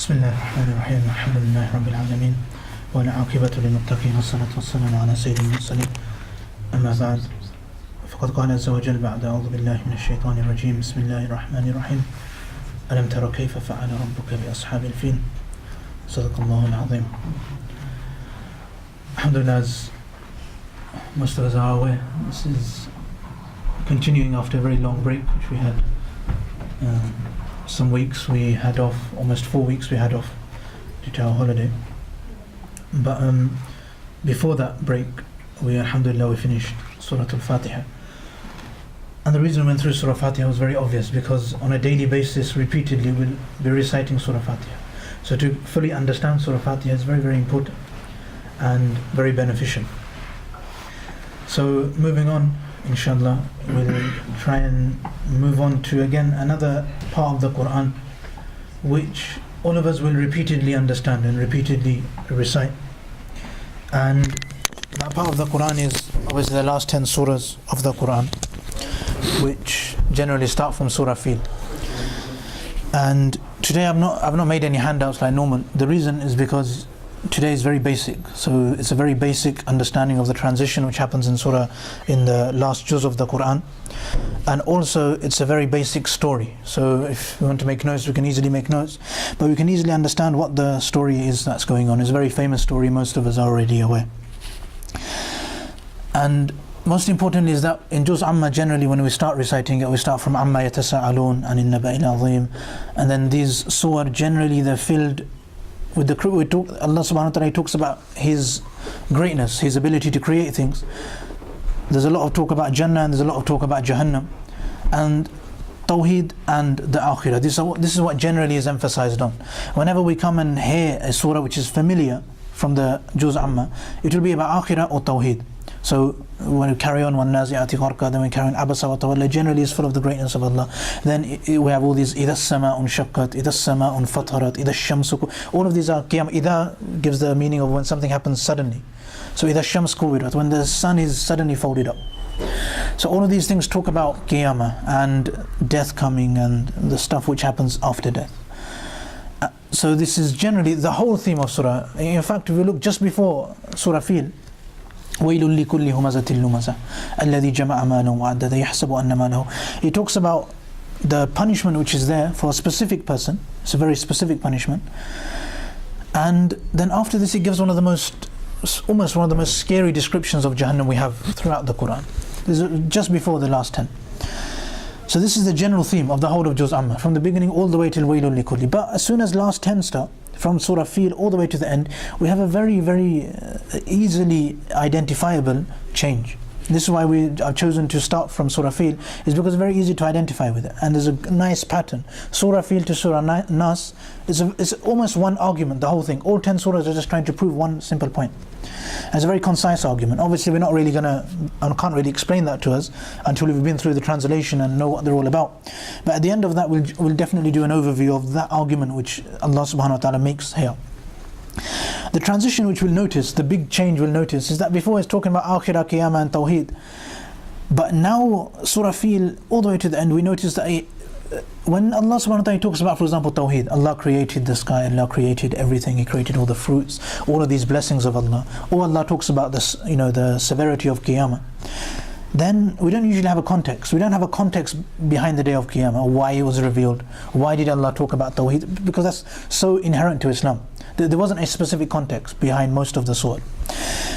بسم الله الرحمن الرحيم الحمد لله رب العالمين والعاقبة للمتقين والصلاة والسلام على سيد المرسلين أما بعد فقد قال عز وجل بعد أعوذ بالله من الشيطان الرجيم بسم الله الرحمن الرحيم ألم تر كيف فعل ربك بأصحاب الفيل صدق الله العظيم. Alhamdulillah, as most of us are aware, this is continuing after a very long break which we had. Some weeks we had off, almost 4 weeks we had off due to our holiday. But before that break, alhamdulillah, we finished Surah Al-Fatiha. And the reason we went through Surah Al-Fatiha was very obvious, because on a daily basis, repeatedly, we'll be reciting Surah Al-Fatiha. So to fully understand Surah Al-Fatiha is very, very important and very beneficial. So moving on, inshallah, we'll try and move on to again another part of the Qur'an which all of us will repeatedly understand and repeatedly recite. And that part of the Qur'an is obviously the last 10 surahs of the Qur'an, which generally start from Surah Al-Feel. And today I've not made any handouts like normal. The reason is because today is very basic, so it's a very basic understanding of the transition which happens in Surah, in the last juz of the Qur'an, and also it's a very basic story. So if we want to make notes, we can easily make notes, but we can easily understand what the story is that's going on. It's a very famous story, most of us are already aware. And most importantly is that in Juz Amma, generally when we start reciting it, we start from Amma yatasa'alun and in Naba'il Azim, and then these surah generally they're filled with the Allah subhanahu wa ta'ala talks about His greatness, His ability to create things. There's a lot of talk about Jannah and there's a lot of talk about Jahannam and Tawheed and the Akhirah. This is what generally is emphasized on. Whenever we come and hear a surah which is familiar from the Juz Amma, it will be about Akhirah or Tawheed. So when we carry on وَالنَّازِعَاتِ غَرْقًا, then we carry on Abasa wa Tawalla, generally is full of the greatness of Allah. Then we have all these إِذَا السَّمَاءُ انشَقَّتْ إِذَا السَّمَاءُ انفَطَرَتْ إِذَا الشَّمْسُ. All of these are Qiyam. إِذَا gives the meaning of when something happens suddenly. So إِذَا الشَّمْسُ كُوِّرَتْ, when the sun is suddenly folded up. So all of these things talk about Qiyamah and death coming and the stuff which happens after death. So this is generally the whole theme of Surah. In fact, if we look just before Surah Al-Feel, وَيْلٌ لِكُلِّ هُمَزَةٍ لُمَزَةٍ الَّذِي جَمَعَ مَالًا وَعَدَّدَ يَحْسَبُ أَنَّ مَالَهُ. He talks about the punishment which is there for a specific person. It's a very specific punishment. And then after this, he gives almost one of the most scary descriptions of Jahannam we have throughout the Qur'an. This is just before the last 10. So this is the general theme of the whole of Juz Amma, from the beginning all the way till Waylun Likulli. But as soon as last 10 start, from Surah Al-Feel all the way to the end, we have a very, very easily identifiable change. This is why we have chosen to start from Surah Al-Feel, is because it's very easy to identify with it. And there's a nice pattern. Surah Al-Feel to Surah Nas is almost one argument, the whole thing. All 10 surahs are just trying to prove one simple point. And it's a very concise argument. Obviously we're not really I can't really explain that to us until we've been through the translation and know what they're all about. But at the end of that, we'll definitely do an overview of that argument which Allah subhanahu wa ta'ala makes here. The transition which we'll notice, the big change we'll notice, is that before it's talking about Akhirah, Qiyamah and Tawheed. But now Surah Al-Feel all the way to the end, we notice that when Allah subhanahu wa ta'ala talks about, for example, Tawheed, Allah created the sky, Allah created everything, He created all the fruits, all of these blessings of Allah. Or Allah talks about this, the severity of Qiyamah. Then we don't usually have a context. We don't have a context behind the day of Qiyamah, why it was revealed, why did Allah talk about Tawheed, because that's so inherent to Islam. There wasn't a specific context behind most of the surah.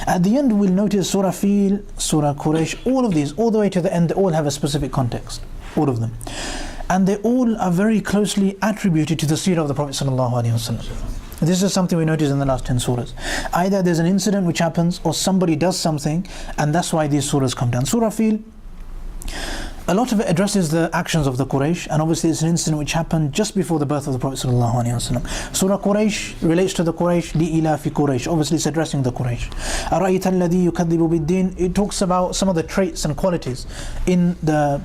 At the end we'll notice Surah Feel, Surah Quraysh, all of these, all the way to the end, they all have a specific context, all of them. And they all are very closely attributed to the seerah of the Prophet ﷺ. This is something we notice in the last 10 surahs. Either there's an incident which happens, or somebody does something, and that's why these surahs come down. Surah Feel, a lot of it addresses the actions of the Quraysh, and obviously it's an incident which happened just before the birth of the Prophet ﷺ. Surah Quraysh relates to the Quraysh, لِإِلَافِ Quraysh. Obviously it's addressing the Quraysh. أَرَأَيْتَ الَّذِي يُكَذِّبُ بِالدِّينِ. It talks about some of the traits and qualities in the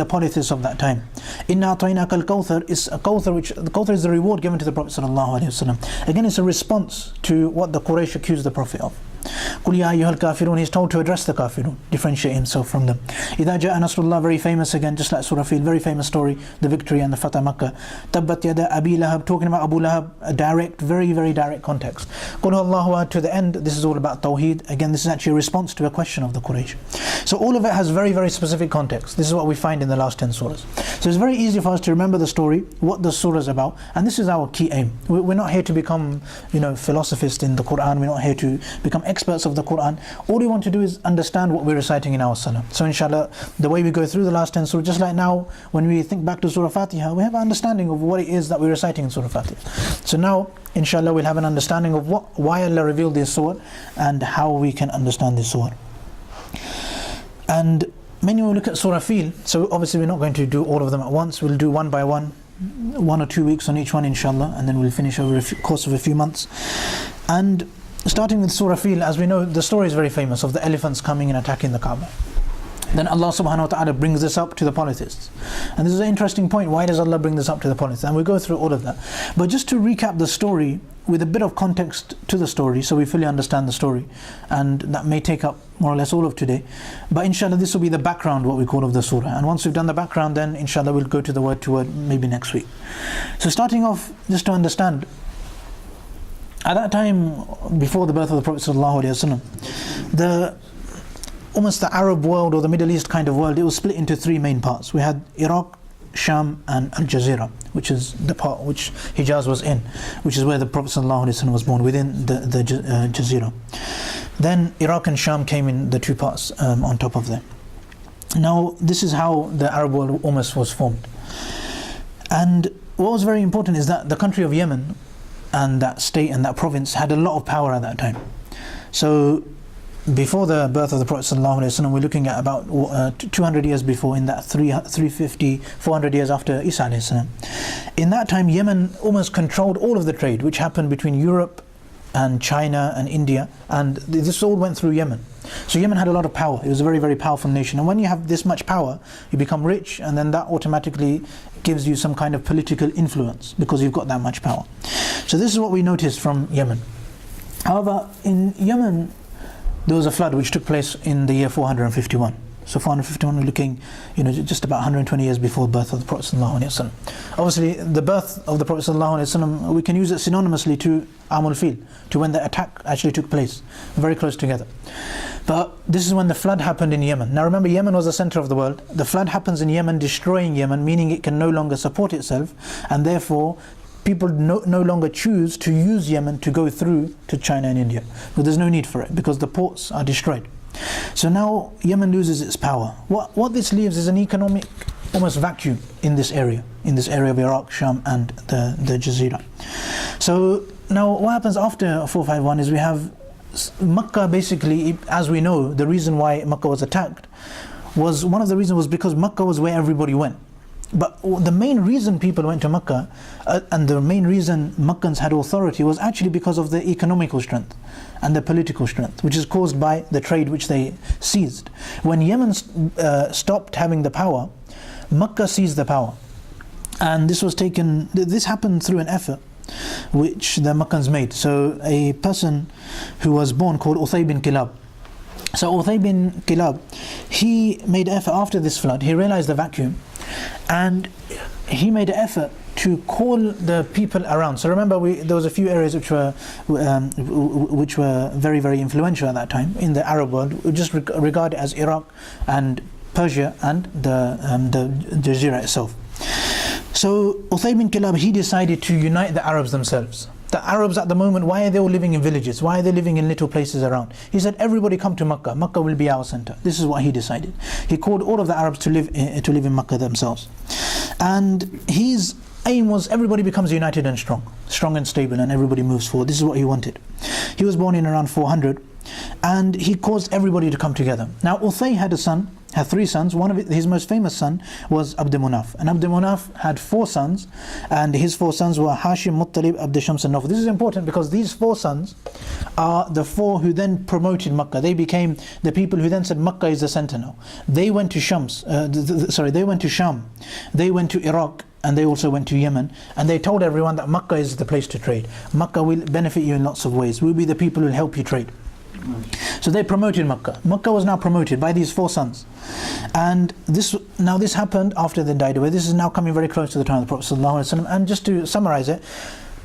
polytheists of that time. إِنَّا أَعْطَيْنَاكَ الْكَوْثَرِ is a Kawthar, which the Kawthar is the reward given to the Prophet ﷺ. Again, it's a response to what the Quraysh accused the Prophet of. قُلْ يَا أَيُّهَا الْكَافِرُونَ, he's told to address the kafirun, differentiate himself from them. إِذَا جَاءَ نَصْرُ اللَّهِ, very famous again, just like Surah Al-Feel, very famous story, the victory and the Fatah Makkah. تَبَّتْ يَدَا أَبِي لَهَبْ, talking about Abu Lahab, a direct, very, very direct context. قُلْ هُوَ اللَّهُ أَحَدٌ, to the end, this is all about Tawheed. Again, this is actually a response to a question of the Quraysh. So all of it has very, very specific context. This is what we find in the last 10 surahs. So it's very easy for us to remember the story, what the surah is about, and this is our key aim. We're not here to become, philosophists in the Qur'an. We're not here to become experts of the Qur'an. All we want to do is understand what we're reciting in our salah. So inshallah, the way we go through the last 10 surahs, just like now, when we think back to Surah Fatiha, we have an understanding of what it is that we're reciting in Surah Fatiha. So now, inshallah, we'll have an understanding of why Allah revealed this surah and how we can understand this surah. And when you look at Surah Al-Feel, so obviously we're not going to do all of them at once. We'll do one by one, 1 or 2 weeks on each one, inshallah, and then we'll finish over the course of a few months. And starting with Surah Al-Feel, as we know, the story is very famous of the elephants coming and attacking the Kaaba. Then Allah subhanahu wa ta'ala brings this up to the polytheists. And this is an interesting point. Why does Allah bring this up to the polytheists? And we'll go through all of that. But just to recap the story with a bit of context to the story, so we fully understand the story, and that may take up more or less all of today. But inshallah, this will be the background, what we call, of the surah. And once we've done the background, then inshallah we'll go to the word to word maybe next week. So starting off, just to understand, at that time, before the birth of the Prophet ﷺ, almost the Arab world or the Middle East kind of world, it was split into 3 main parts. We had Iraq, Sham and Al-Jazeera, which is the part which Hijaz was in, which is where the Prophet ﷺ was born, within the Jazeera. Then Iraq and Sham came in the 2 parts on top of them. Now this is how the Arab world almost was formed. And what was very important is that the country of Yemen and that state and that province had a lot of power at that time. So before the birth of the Prophet ﷺ, we're looking at about 200 years before, in that 350, 400 years after Isa ﷺ. In that time, Yemen almost controlled all of the trade which happened between Europe and China and India, and this all went through Yemen. So Yemen had a lot of power. It was a very, very powerful nation. And when you have this much power, you become rich, and then that automatically gives you some kind of political influence because you've got that much power. So this is what we noticed from Yemen. However, in Yemen, there was a flood which took place in the year 451. So 451, we're looking, just about 120 years before the birth of the Prophet ﷺ. Obviously, the birth of the Prophet ﷺ, we can use it synonymously to Al-Feel, to when the attack actually took place, very close together. But this is when the flood happened in Yemen. Now remember, Yemen was the center of the world. The flood happens in Yemen, destroying Yemen, meaning it can no longer support itself, and therefore people no longer choose to use Yemen to go through to China and India. But there's no need for it because the ports are destroyed. So now Yemen loses its power. What this leaves is an economic almost vacuum in this area of Iraq, Sham and the Jazeera. So now what happens after 451 is we have Makkah. Basically, as we know, the reason why Makkah was attacked was, one of the reasons was because Makkah was where everybody went. But the main reason people went to Makkah and the main reason Makkans had authority was actually because of the economical strength and the political strength, which is caused by the trade which they seized. When Yemen stopped having the power, Makkah seized the power. And this happened through an effort which the Makkans made. So a person who was born called Uthay bin Kilab. So Uthay bin Kilab, he made an effort after this flood. He realized the vacuum, and he made an effort to call the people around. So remember, there was a few areas which were very, very influential at that time in the Arab world. We just regard it as Iraq and Persia and the Jazeera itself. So Uthay bin Kilab, he decided to unite the Arabs themselves. The Arabs at the moment, why are they all living in villages? Why are they living in little places around? He said, everybody come to Makkah. Makkah will be our center. This is what he decided. He called all of the Arabs to live in Makkah themselves. And his aim was everybody becomes united and strong and stable, and everybody moves forward. This is what he wanted. He was born in around 400, and he caused everybody to come together. Now Uthay had 3 sons. One of his most famous son was Abd Munaf, and Abd Munaf had 4 sons, and his 4 sons were Hashim, Muttalib, Abd Shams and Nawf. This is important because these 4 sons are the 4 who then promoted Makkah. They became the people who then said Makkah is the center now. They went to they went to Sham, they went to Iraq, and they also went to Yemen, and they told everyone that Makkah is the place to trade. Makkah will benefit you in lots of ways. We'll be the people who will help you trade. So they promoted Makkah. Makkah was now promoted by these 4 sons. And this happened after they died away. This is now coming very close to the time of the Prophet ﷺ. And just to summarize it,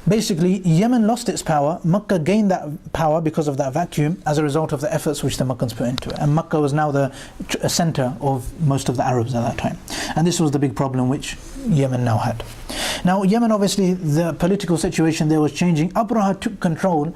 basically Yemen lost its power, Makkah gained that power because of that vacuum as a result of the efforts which the Makkans put into it. And Makkah was now the center of most of the Arabs at that time. And this was the big problem which Yemen now had. Now Yemen, obviously the political situation there was changing. Abraha took control.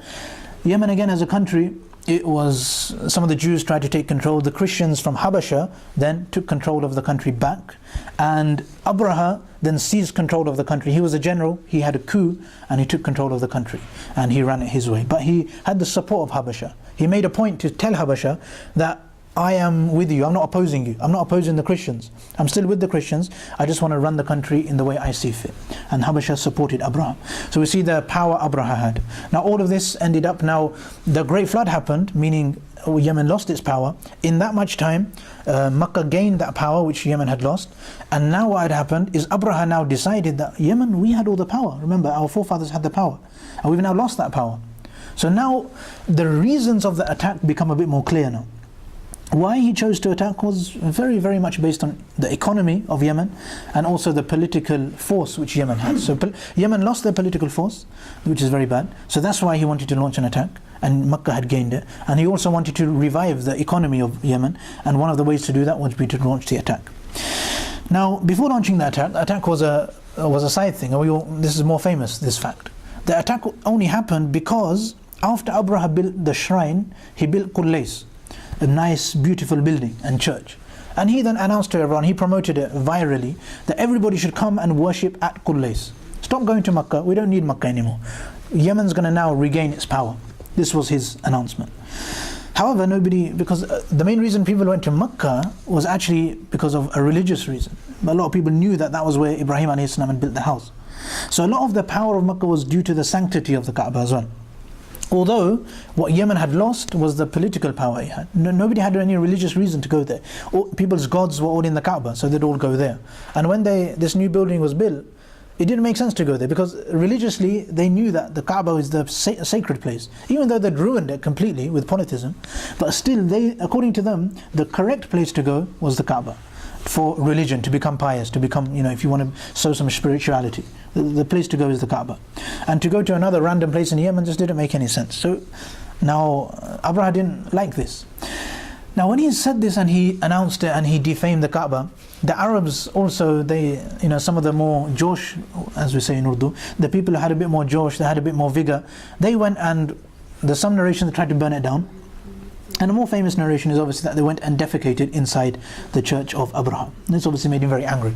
Yemen again as a country, it was, some of the Jews tried to take control. The Christians from Habasha then took control of the country back, and Abraha then seized control of the country. He was a general, he had a coup, and he took control of the country and he ran it his way. But he had the support of Habasha. He made a point to tell Habasha that I am with you, I'm not opposing you, I'm not opposing the Christians, I'm still with the Christians, I just want to run the country in the way I see fit. And Habasha supported Abraha. So we see the power Abraha had. Now all of this ended up, now the Great Flood happened, meaning Yemen lost its power. In that much time, Makkah gained that power which Yemen had lost. And now what had happened is Abraha now decided that Yemen, we had all the power. Remember, our forefathers had the power, and we've now lost that power. So now the reasons of the attack become a bit more clear now. Why he chose to attack was very, very much based on the economy of Yemen and also the political force which Yemen had. So Yemen lost their political force, which is very bad. So that's why he wanted to launch an attack, and Makkah had gained it. And he also wanted to revive the economy of Yemen, and one of the ways to do that would be to launch the attack. Now, before launching the attack was a side thing. This is more famous, this fact. The attack only happened because after Abraha built the shrine, he built Colchester, a nice beautiful building and church, and he then announced to everyone, he promoted it virally, that everybody should come and worship at Colchester. Stop going to Makkah, we don't need Makkah anymore. Yemen's going to now regain its power. This was his announcement. However, because the main reason people went to Makkah was actually because of a religious reason. A lot of people knew that that was where Ibrahim a.s. had built the house. So a lot of the power of Makkah was due to the sanctity of the Kaaba as well. Although what Yemen had lost was the political power it had. Nobody had any religious reason to go there. People's gods were all in the Kaaba, so they'd all go there. And when this new building was built, it didn't make sense to go there, because religiously they knew that the Kaaba is the sacred place. Even though they'd ruined it completely with polytheism, but still according to them, the correct place to go was the Kaaba. For religion, to become pious, to become, if you want to sow some spirituality, the place to go is the Kaaba. And to go to another random place in Yemen just didn't make any sense. So now Abraha didn't like this. Now when he said this and he announced it and he defamed the Kaaba, the Arabs also, some of the more josh, as we say in Urdu, the people who had a bit more josh, they had a bit more vigor, they went, and there's some narration that tried to burn it down. And a more famous narration is obviously that they went and defecated inside the church of Abraha. This obviously made him very angry.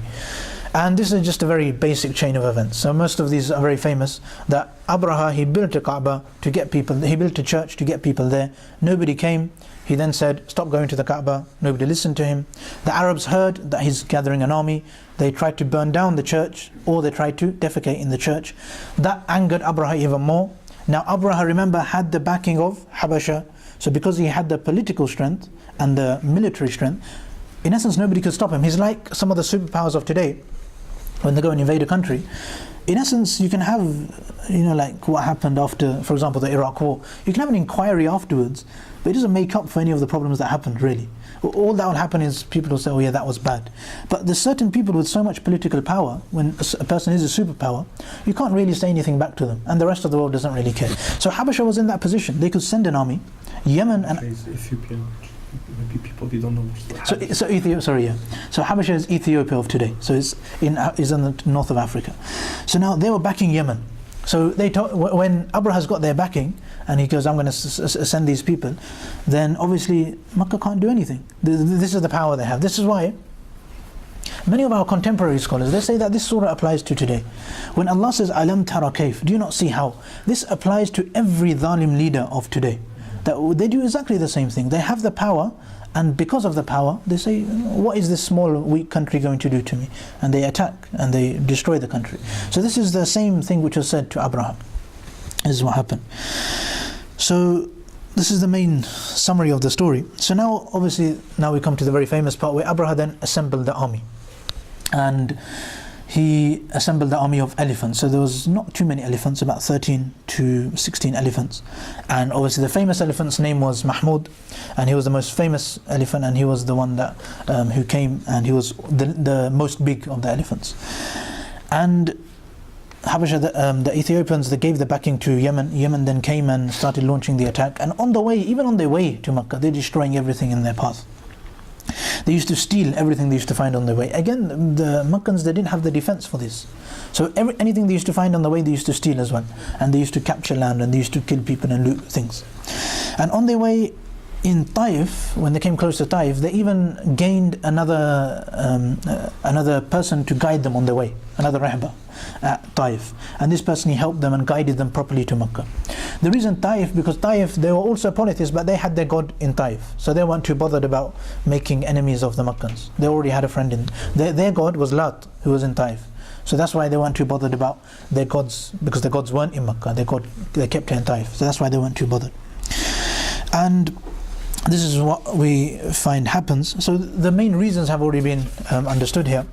And this is just a very basic chain of events. So most of these are very famous, that Abraha, he built a Kaaba to get people, he built a church to get people there. Nobody came. He then said, stop going to the Kaaba. Nobody listened to him. The Arabs heard that he's gathering an army. They tried to burn down the church, or they tried to defecate in the church. That angered Abraha even more. Now Abraha, remember, had the backing of Habasha. So because he had the political strength and the military strength, in essence nobody could stop him. He's like some of the superpowers of today when they go and invade a country. In essence, you can have, like what happened after, for example, the Iraq war. You can have an inquiry afterwards, but it doesn't make up for any of the problems that happened, really. All that will happen is people will say, oh yeah, that was bad. But there's certain people with so much political power, when a person is a superpower, you can't really say anything back to them, and the rest of the world doesn't really care. So Habasha was in that position. They could send an army. Yemen and Ethiopia. Maybe people they don't know. So Habasha is Ethiopia of today. So it's in the north of Africa. So now they were backing Yemen. So when Abraha's got their backing and he goes, I'm going to send these people, then obviously Makkah can't do anything. This is the power they have. This is why many of our contemporary scholars, they say that this surah applies to today. When Allah says, Alam tara kayf, do you not see how? This applies to every zalim leader of today. That they do exactly the same thing. They have the power, and because of the power, they say, what is this small, weak country going to do to me? And they attack, and they destroy the country. So this is the same thing which was said to Abraham. This is what happened. So this is the main summary of the story. So now, obviously, now we come to the very famous part where Abraham then assembled the army. And he assembled the army of elephants. So there was not too many elephants, about 13 to 16 elephants. And obviously the famous elephant's name was Mahmud, and he was the most famous elephant, and he was the one that who came, and he was the most big of the elephants. And Habasha, the Ethiopians, they gave the backing to Yemen. Yemen then came and started launching the attack. And on the way, even on their way to Makkah, they're destroying everything in their path. They used to steal everything they used to find on their way. Again, the Makkans, they didn't have the defense for this. So anything they used to find on the way, they used to steal as well. And they used to capture land, and they used to kill people and loot things. And on their way in Taif, when they came close to Taif, they even gained another person to guide them on their way, another rahba at Taif. And this person, he helped them and guided them properly to Makkah. The reason Taif, because Taif, they were also polytheists, but they had their god in Taif. So they weren't too bothered about making enemies of the Makkans. They already had a friend in their god was Lat, who was in Taif. So that's why they weren't too bothered about their gods, because their gods weren't in Makkah. They kept it in Taif. So that's why they weren't too bothered. And this is what we find happens. So the main reasons have already been understood here.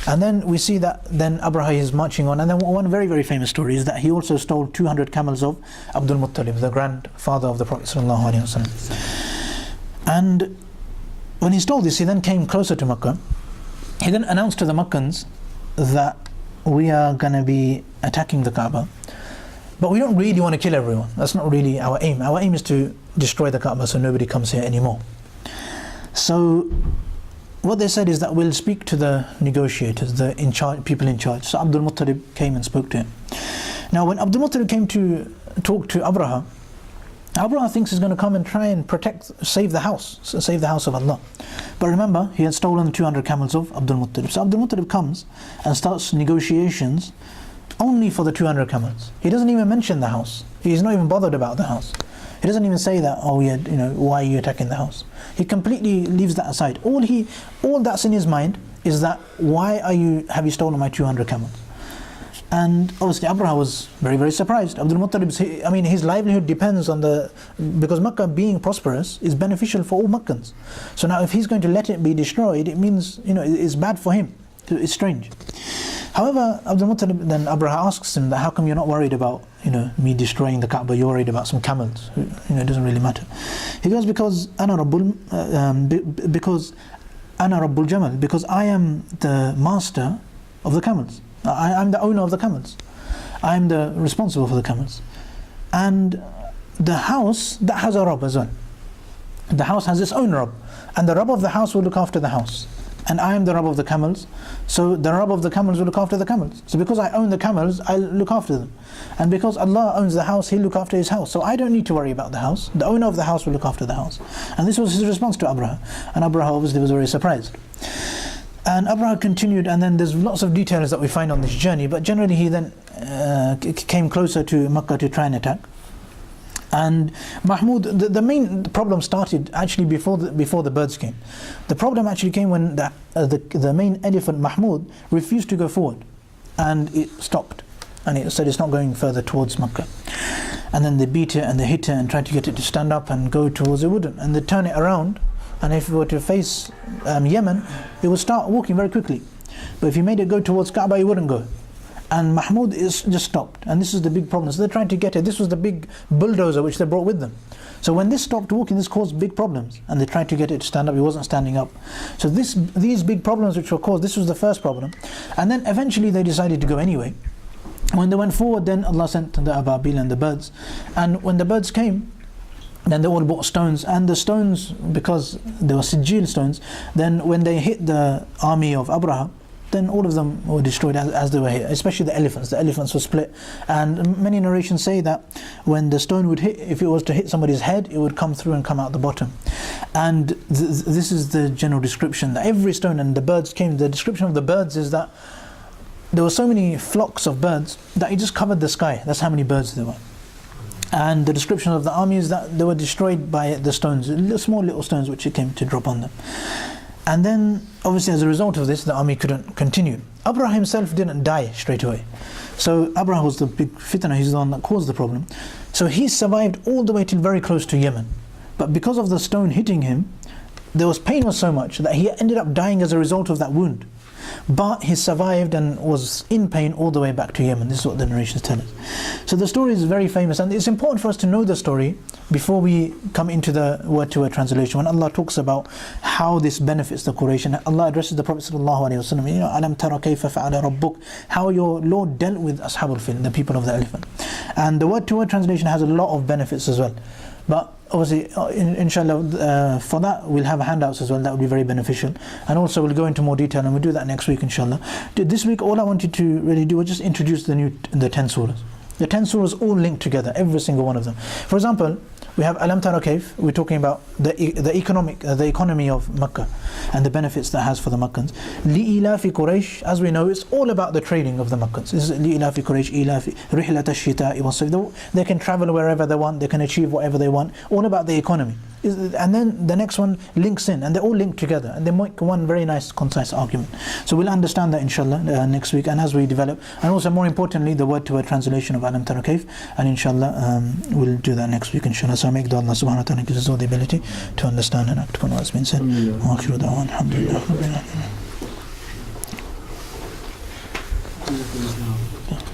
And then we see that then Abraha is marching on. And then one very, very famous story is that he also stole 200 camels of Abdul Muttalib, the grandfather of the Prophet ﷺ. And when he stole this, he then came closer to Makkah. He then announced to the Makkans that we are going to be attacking the Kaaba, but we don't really want to kill everyone. That's not really our aim. Our aim is to destroy the Kaaba so nobody comes here anymore. So what they said is that we'll speak to the negotiators, the people in charge. So Abdul Muttalib came and spoke to him. Now when Abdul Muttalib came to talk to Abraha, Abraha thinks he's going to come and try and save the house of Allah. But remember, he had stolen 200 camels of Abdul Muttalib. So Abdul Muttalib comes and starts negotiations only for the 200 camels. He doesn't even mention the house. He's not even bothered about the house. He doesn't even say that, oh yeah, why are you attacking the house? He completely leaves that aside. All that's in his mind is that, why have you stolen my 200 camels? And obviously Abraha was very, very surprised. Abdul Muttalib, his livelihood depends on because Makkah being prosperous is beneficial for all Makkans. So now if he's going to let it be destroyed, it means, it's bad for him. It's strange. However, Abdul Muttalib, then Abraha asks him that, how come you're not worried about, me destroying the Kaaba, you're worried about some camels? It doesn't really matter. He goes, because Ana Rabbul Jamal, because I am the master of the camels. I'm the owner of the camels. I'm the responsible for the camels. And the house, that has a Rabb as well. The house has its own Rabb. And the Rabb of the house will look after the house. And I am the Rabb of the camels. So the Rabb of the camels will look after the camels. So because I own the camels, I look after them. And because Allah owns the house, He'll look after His house. So I don't need to worry about the house. The owner of the house will look after the house. And this was his response to Abraha. And Abraha obviously was very surprised. And Abraha continued, and then there's lots of details that we find on this journey, but generally he then came closer to Makkah to try and attack. And Mahmud, the main problem started actually before the birds came. The problem actually came when the main elephant Mahmud refused to go forward, and it stopped, and it said it's not going further towards Makkah. And then they beat it and they hit it and tried to get it to stand up and go towards it, wouldn't, and they turn it around. And if it were to face Yemen, it would start walking very quickly. But if you made it go towards Kaaba, it wouldn't go. And Mahmud just stopped. And this is the big problem. So they're trying to get it. This was the big bulldozer which they brought with them. So when this stopped walking, this caused big problems. And they tried to get it to stand up. It wasn't standing up. So these big problems which were caused, this was the first problem. And then eventually they decided to go anyway. When they went forward, then Allah sent the Ababil and the birds. And when the birds came, then they all brought stones, and the stones, because they were Sijil stones, then when they hit the army of Abraha, then all of them were destroyed as they were hit, especially the elephants. The elephants were split, and many narrations say that when the stone would hit, if it was to hit somebody's head, it would come through and come out the bottom. And this is the general description, that every stone, and the birds came, the description of the birds is that there were so many flocks of birds that it just covered the sky. That's how many birds there were. And the description of the army is that they were destroyed by the stones, small little stones which it came to drop on them. And then obviously as a result of this, the army couldn't continue. Abraha himself didn't die straight away. So Abraha was the big fitna, he's the one that caused the problem. So he survived all the way till very close to Yemen. But because of the stone hitting him, pain was so much that he ended up dying as a result of that wound. but he survived and was in pain all the way back to Yemen. This is what the narrations tell us. So the story is very famous, and it's important for us to know the story before we come into the word-to-word translation. When Allah talks about how this benefits the Quraysh, and Allah addresses the Prophet ﷺ, you know, Alam tara kayfa fa'ala rabbuk, how your Lord dealt with Ashab al-Fil, the people of the elephant. And the word-to-word translation has a lot of benefits as well. But obviously, inshallah, for that we'll have handouts as well. That would be very beneficial. And also we'll go into more detail, and we'll do that next week, inshallah. This week, all I wanted to really do was just introduce the 10 surahs. The 10 surahs all linked together, every single one of them. For example, we have Alam Tara Kayf. We're talking about the economy of Makkah and the benefits that has for the Makkans. Li'ilafi Quraysh, as we know, it's all about the trading of the Makkans. This is Li'ilafi Quraysh, Ilafi Rihlat ash-shita'i was-sayf. They can travel wherever they want, they can achieve whatever they want, all about the economy. And then the next one links in, and they all link together, and they make one very nice, concise argument. So we'll understand that, inshallah, next week, and as we develop, and also more importantly, the word-to-word translation of Alam Tara Kayf, and inshallah, we'll do that next week, inshallah. So I make dua Allah subhanahu wa ta'ala gives us all the ability to understand and act upon what's been said. Wa akhiru da'wan, alhamdulillah, rabbil alamin.